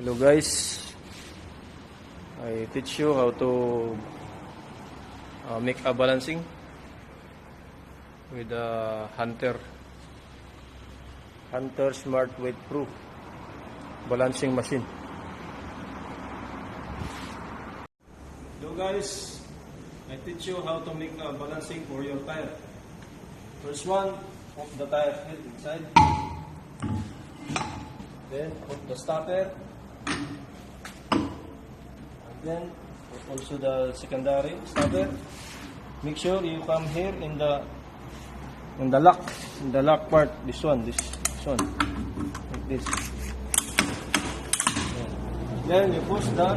Hello guys, I teach you how to make a balancing with a Hunter Smart Weight Pro balancing machine. Hello guys, I teach you how to make a balancing for your tire. First one, put the tire head inside, then put the stopper. Then also the secondary stopper. Make sure you come here in the lock part. This one, like this. Then you push the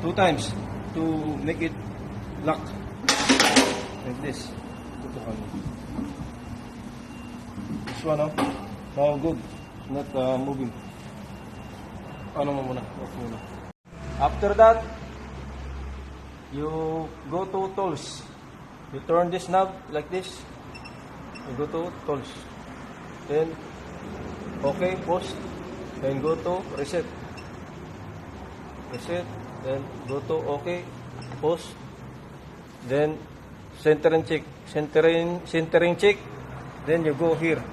2 times to make it lock like this. This one, now good, not moving. Ano mo muna? Off muna. After that, you go to tools. You turn this knob like this. You go to tools. Then, okay, pause. Then go to reset. Reset. Then go to okay, pause. Then centering check. Centering check. Then you go here.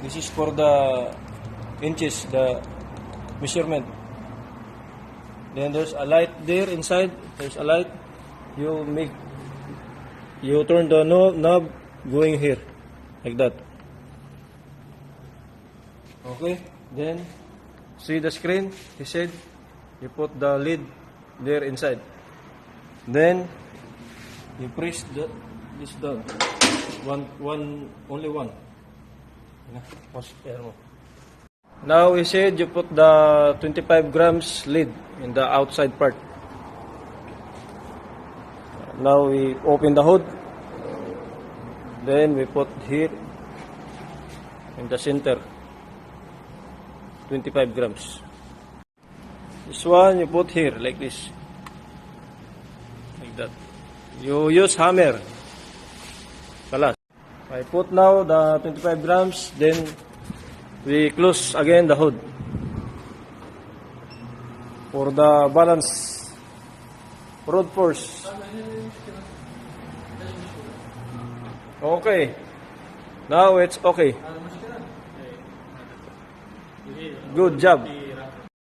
This is for the inches, the measurement. Then there's a light there inside. There's a light. You turn the knob going here like that. Okay. Then see the screen. He said you put the lid there inside. Then you press this down. Only one. Now we said you put the 25 grams lid in the outside part. Now we open the hood. Then we put here in the center 25 grams. This one you put here like this. Like that. You use hammer. Kalas. I put now the 25 grams, then we close again the hood for the balance road force. Okay, now it's okay. Good job.